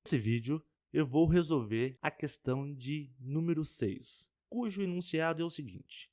Nesse vídeo, eu vou resolver a questão de número 6, cujo enunciado é o seguinte.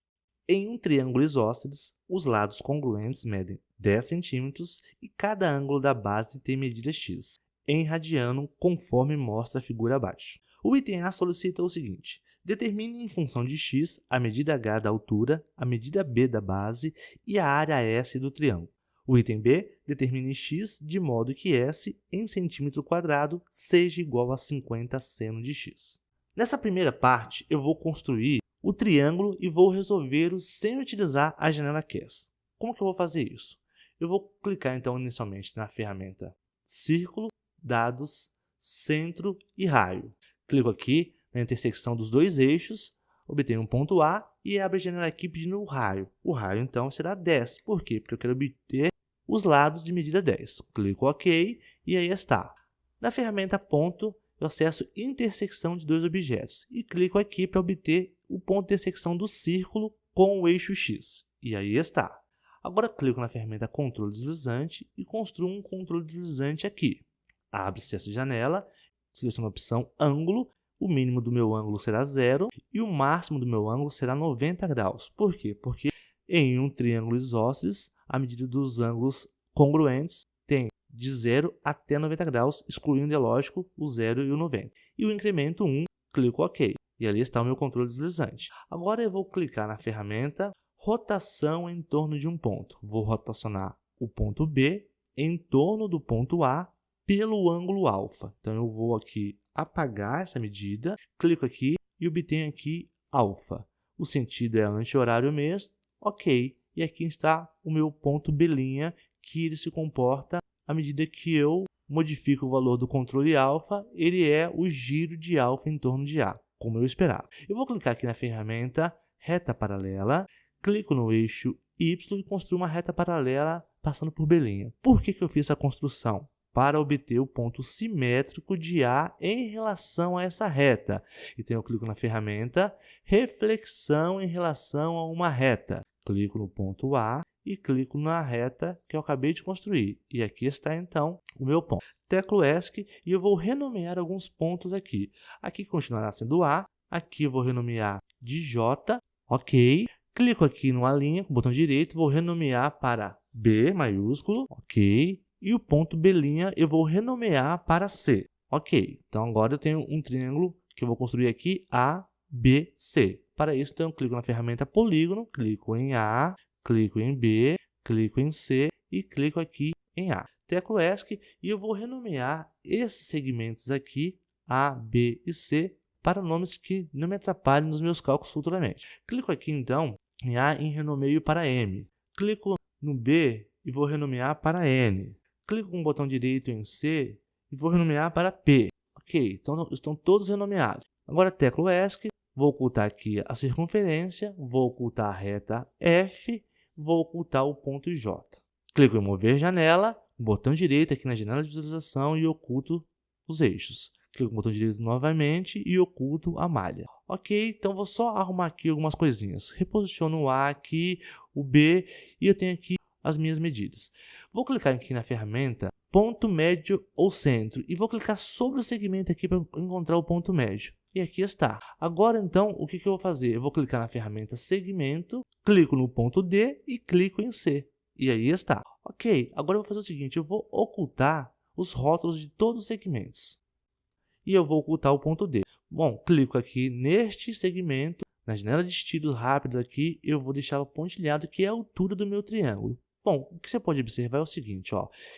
Em um triângulo isósceles, os lados congruentes medem 10 centímetros e cada ângulo da base tem medida x, em radiano, conforme mostra a figura abaixo. O item A solicita o seguinte. Determine em função de x a medida h da altura, a medida b da base e a área S do triângulo. O item B determine x de modo que S em centímetro quadrado seja igual a 50 seno de x. Nessa primeira parte, eu vou construir o triângulo e vou resolvê-lo sem utilizar a janela CAS. Como que eu vou fazer isso? Eu vou clicar então inicialmente na ferramenta Círculo, Dados, Centro e Raio. Clico aqui na intersecção dos dois eixos, obtenho um ponto A e abre a janela aqui pedindo o raio. O raio então será 10. Por quê? Porque eu quero obter os lados de medida 10. Clico OK e aí está. Na ferramenta Ponto, eu acesso intersecção de dois objetos e clico aqui para obter o ponto de intersecção do círculo com o eixo X. E aí está. Agora clico na ferramenta Controle Deslizante e construo um controle deslizante aqui. Abre-se essa janela, seleciono a opção Ângulo. O mínimo do meu ângulo será 0 e o máximo do meu ângulo será 90 graus. Por quê? Porque em um triângulo isósceles, a medida dos ângulos congruentes tem de 0 até 90 graus, excluindo, é lógico, o 0 e o 90. E o incremento 1, clico OK. E ali está o meu controle deslizante. Agora eu vou clicar na ferramenta Rotação em torno de um ponto. Vou rotacionar o ponto B em torno do ponto A pelo ângulo alfa. Então eu vou aqui apagar essa medida, clico aqui e obtenho aqui alfa. O sentido é anti-horário mesmo, OK. E aqui está o meu ponto B', que ele se comporta à medida que eu modifico o valor do controle alfa, ele é o giro de alfa em torno de A, como eu esperava. Eu vou clicar aqui na ferramenta Reta Paralela, clico no eixo Y e construo uma reta paralela passando por B'. Por que eu fiz essa construção? Para obter o ponto simétrico de A em relação a essa reta. Então eu clico na ferramenta Reflexão em relação a uma reta. Clico no ponto A e clico na reta que eu acabei de construir. E aqui está então o meu ponto. Teclo ESC e eu vou renomear alguns pontos aqui. Aqui continuará sendo A, aqui eu vou renomear de J, OK. Clico aqui numa linha com o botão direito, vou renomear para B maiúsculo, OK. E o ponto B' eu vou renomear para C. OK. Então agora eu tenho um triângulo que eu vou construir aqui ABC. Para isso, então, eu clico na ferramenta Polígono, clico em A, clico em B, clico em C e clico aqui em A. Teclo ESC e eu vou renomear esses segmentos aqui, A, B e C, para nomes que não me atrapalhem nos meus cálculos futuramente. Clico aqui, então, em A em renomeio para M. Clico no B e vou renomear para N. Clico com o botão direito em C e vou renomear para P. OK, então estão todos renomeados. Agora teclo ESC, vou ocultar aqui a circunferência, vou ocultar a reta F, vou ocultar o ponto J. Clico em mover janela, botão direito aqui na janela de visualização e oculto os eixos. Clico com o botão direito novamente e oculto a malha. OK, então vou só arrumar aqui algumas coisinhas. Reposiciono o A aqui, o B e eu tenho aqui as minhas medidas. Vou clicar aqui na ferramenta Ponto Médio ou Centro e vou clicar sobre o segmento aqui para encontrar o ponto médio. E aqui está. Agora então, o que eu vou fazer? Eu vou clicar na ferramenta Segmento, clico no ponto D e clico em C. E aí está. OK, agora eu vou fazer o seguinte, eu vou ocultar os rótulos de todos os segmentos. E eu vou ocultar o ponto D. Bom, clico aqui neste segmento, na janela de estilos rápido aqui, eu vou deixá-lo pontilhado, que é a altura do meu triângulo. Bom, o que você pode observar é o seguinte,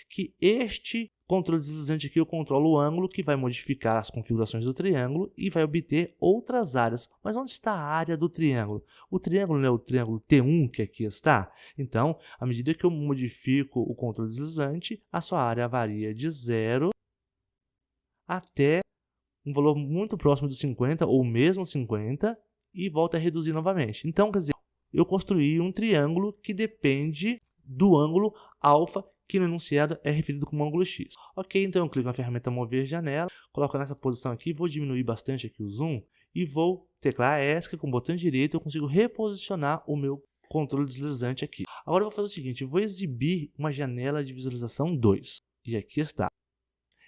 que este controle deslizante aqui eu controlo o ângulo que vai modificar as configurações do triângulo e vai obter outras áreas. Mas onde está a área do triângulo? O triângulo não é o triângulo T1 que aqui está? Então, à medida que eu modifico o controle deslizante, a sua área varia de 0 até um valor muito próximo de 50 ou mesmo 50 e volta a reduzir novamente. Então, quer dizer, eu construí um triângulo que depende do ângulo alfa, que no enunciado é referido como ângulo X. OK, então eu clico na ferramenta Mover Janela, coloco nessa posição aqui, vou diminuir bastante aqui o zoom e vou teclar ESC com o botão direito, eu consigo reposicionar o meu controle deslizante aqui. Agora eu vou fazer o seguinte, eu vou exibir uma janela de visualização 2. E aqui está.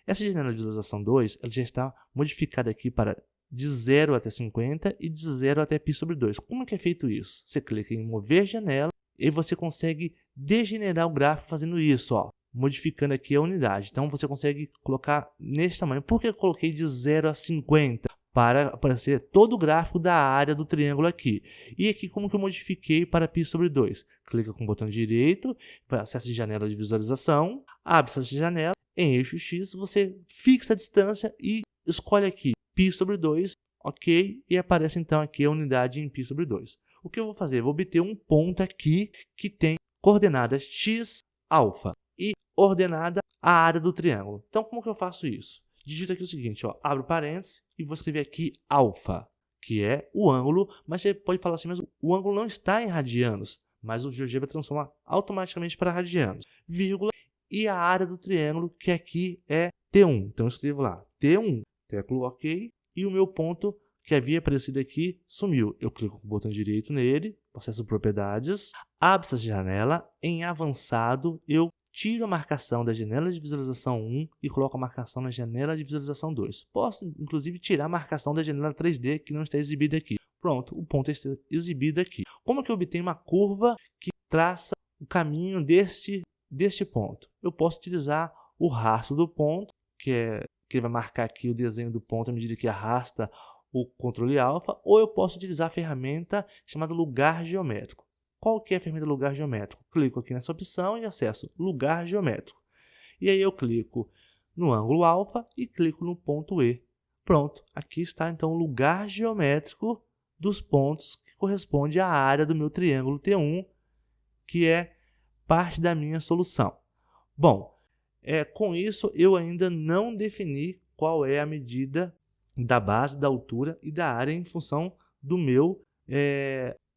Essa janela de visualização 2, ela já está modificada aqui para de 0 até 50 e de 0 até π sobre 2. Como que é feito isso? Você clica em mover janela e você consegue degenerar o gráfico fazendo isso, ó, modificando aqui a unidade. Então você consegue colocar nesse tamanho. Por que eu coloquei de 0 a 50? Para aparecer todo o gráfico da área do triângulo aqui. E aqui como que eu modifiquei para π sobre 2? Clica com o botão direito para acesso de janela de visualização, abre essa janela, em eixo X você fixa a distância e escolhe aqui π sobre 2, ok, e aparece então aqui a unidade em π sobre 2. O que eu vou fazer? Eu vou obter um ponto aqui que tem coordenada x, alfa, e ordenada a área do triângulo. Então como que eu faço isso? Digita aqui o seguinte, ó, abro parênteses e vou escrever aqui alfa, que é o ângulo, mas você pode falar assim mesmo, o ângulo não está em radianos, mas o GeoGebra transforma automaticamente para radianos, vírgula, e a área do triângulo, que aqui é T1. Então eu escrevo lá, T1, teclo OK, e o meu ponto que havia aparecido aqui sumiu. Eu clico com o botão direito nele, acesso propriedades, abro essa janela, em avançado eu tiro a marcação da janela de visualização 1 e coloco a marcação na janela de visualização 2. Posso, inclusive, tirar a marcação da janela 3D que não está exibida aqui. Pronto, o ponto está exibido aqui. Como que eu obtenho uma curva que traça o caminho deste ponto? Eu posso utilizar o rastro do ponto, que vai marcar aqui o desenho do ponto à medida que arrasta o controle alfa, ou eu posso utilizar a ferramenta chamada lugar geométrico. Qual que é a ferramenta lugar geométrico? Clico aqui nessa opção e acesso lugar geométrico. E aí eu clico no ângulo alfa e clico no ponto E. Pronto, aqui está então o lugar geométrico dos pontos que corresponde à área do meu triângulo T1, que é parte da minha solução. Bom, com isso eu ainda não defini qual é a medida da base, da altura e da área em função do meu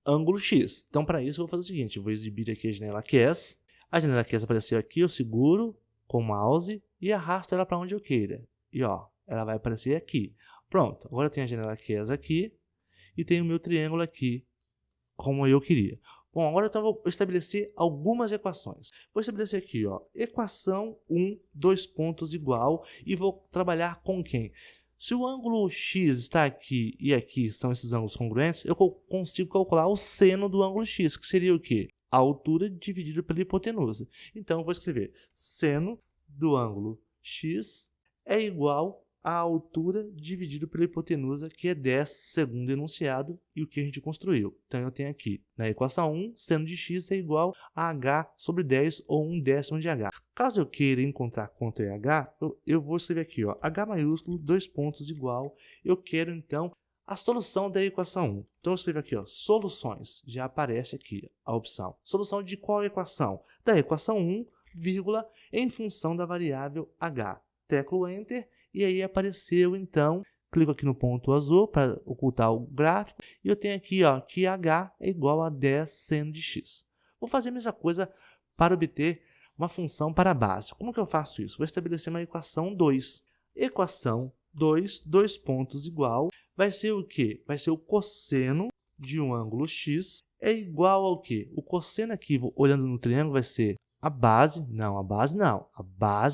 ângulo X. Então, para isso, eu vou fazer o seguinte, eu vou exibir aqui a janela CAS. A janela CAS apareceu aqui, eu seguro com o mouse e arrasto ela para onde eu queira. E ó, ela vai aparecer aqui. Pronto, agora eu tenho a janela CAS aqui e tenho o meu triângulo aqui, como eu queria. Bom, agora então eu vou estabelecer algumas equações. Vou estabelecer aqui, ó, equação 1, 2 pontos igual, e vou trabalhar com quem? Se o ângulo X está aqui e aqui são esses ângulos congruentes, eu consigo calcular o seno do ângulo X, que seria o quê? A altura dividida pela hipotenusa. Então, eu vou escrever seno do ângulo X é igual à altura dividido pela hipotenusa, que é 10 segundo o enunciado e o que a gente construiu. Então, eu tenho aqui, na equação 1, seno de x é igual a h sobre 10 ou 1/10 de h. Caso eu queira encontrar quanto é h, eu vou escrever aqui, ó, h maiúsculo, 2 pontos igual. Eu quero, então, a solução da equação 1. Então, eu escrevo aqui, ó, soluções. Já aparece aqui a opção. Solução de qual equação? Da equação 1, vírgula, em função da variável h. Teclo Enter. E aí apareceu, então, clico aqui no ponto azul para ocultar o gráfico. E eu tenho aqui, ó, que h é igual a 10 seno de x. Vou fazer a mesma coisa para obter uma função para a base. Como que eu faço isso? Vou estabelecer uma equação 2. Equação 2, 2 pontos igual, vai ser o quê? Vai ser o cosseno de um ângulo x é igual ao quê? O cosseno aqui, olhando no triângulo, vai ser a base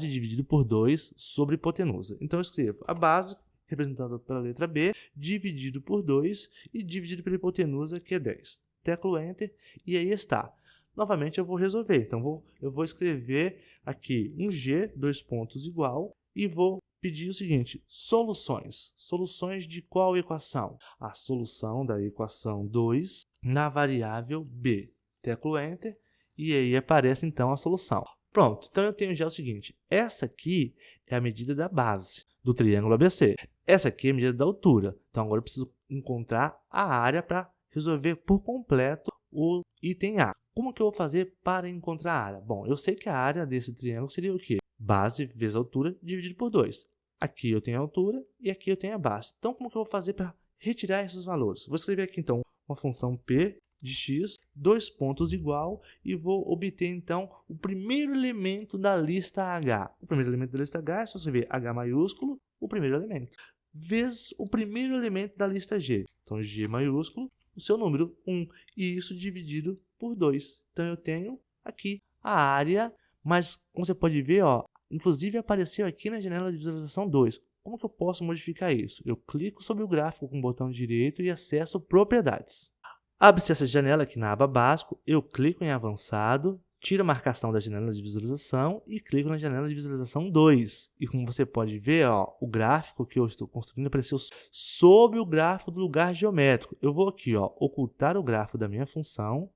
dividido por 2 sobre hipotenusa. Então, eu escrevo a base, representada pela letra B, dividido por 2 e dividido pela hipotenusa, que é 10. Teclo Enter e aí está. Novamente, eu vou resolver. Então, eu vou escrever aqui um G, 2 pontos igual, e vou pedir o seguinte, soluções. Soluções de qual equação? A solução da equação 2 na variável B. Teclo Enter. E aí aparece, então, a solução. Pronto, então eu tenho já o seguinte, essa aqui é a medida da base do triângulo ABC. Essa aqui é a medida da altura. Então, agora eu preciso encontrar a área para resolver por completo o item A. Como que eu vou fazer para encontrar a área? Bom, eu sei que a área desse triângulo seria o quê? Base vezes altura dividido por 2. Aqui eu tenho a altura e aqui eu tenho a base. Então, como que eu vou fazer para retirar esses valores? Vou escrever aqui, então, uma função P de x, 2 pontos igual, e vou obter, então, o primeiro elemento da lista H. O primeiro elemento da lista H é só você ver H maiúsculo, o primeiro elemento, vezes o primeiro elemento da lista G. Então, G maiúsculo, o seu número 1, e isso dividido por 2. Então, eu tenho aqui a área, mas, como você pode ver, ó, inclusive apareceu aqui na janela de visualização 2. Como que eu posso modificar isso? Eu clico sobre o gráfico com o botão direito e acesso propriedades. Abre-se essa janela aqui na aba básico, eu clico em avançado, tiro a marcação da janela de visualização e clico na janela de visualização 2. E como você pode ver, ó, o gráfico que eu estou construindo apareceu sobre o gráfico do lugar geométrico. Eu vou aqui, ó, ocultar o gráfico da minha função,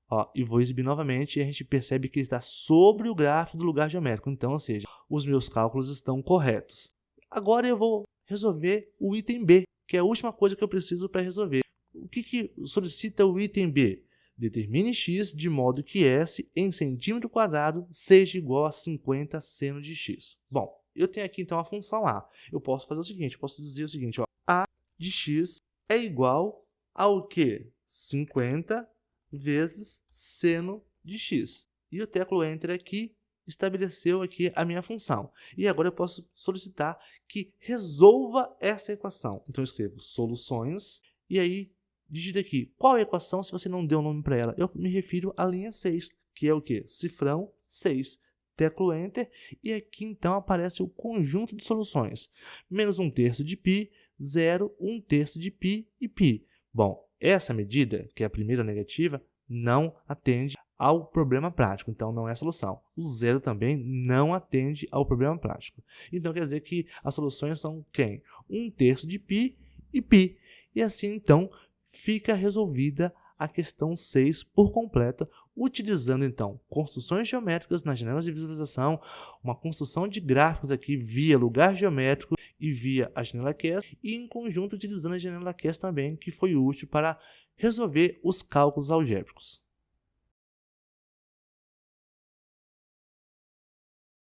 ó, e vou exibir novamente e a gente percebe que ele está sobre o gráfico do lugar geométrico. Então, ou seja, os meus cálculos estão corretos. Agora eu vou resolver o item B, que é a última coisa que eu preciso para resolver. O que solicita o item B? Determine x de modo que S em centímetro quadrado seja igual a 50 seno de x. Bom, eu tenho aqui então a função A. Eu posso fazer o seguinte, eu posso dizer o seguinte, ó, A de x é igual ao que? 50 vezes seno de x. E eu teclo Enter aqui, estabeleceu aqui a minha função. E agora eu posso solicitar que resolva essa equação. Então eu escrevo soluções e aí digita aqui, qual é a equação se você não deu o nome para ela? Eu me refiro à linha 6, que é o quê? Cifrão 6. Teclo Enter e aqui então aparece o conjunto de soluções. Menos 1/3 de π, 0, 1/3 de π e π. Bom, essa medida, que é a primeira negativa, não atende ao problema prático, então não é a solução. O 0 também não atende ao problema prático. Então quer dizer que as soluções são quem? 1/3 de π e π. E assim então fica resolvida a questão 6 por completa, utilizando então construções geométricas nas janelas de visualização, uma construção de gráficos aqui via lugar geométrico e via a janela cast, e em conjunto utilizando a janela cast também, que foi útil para resolver os cálculos algébricos.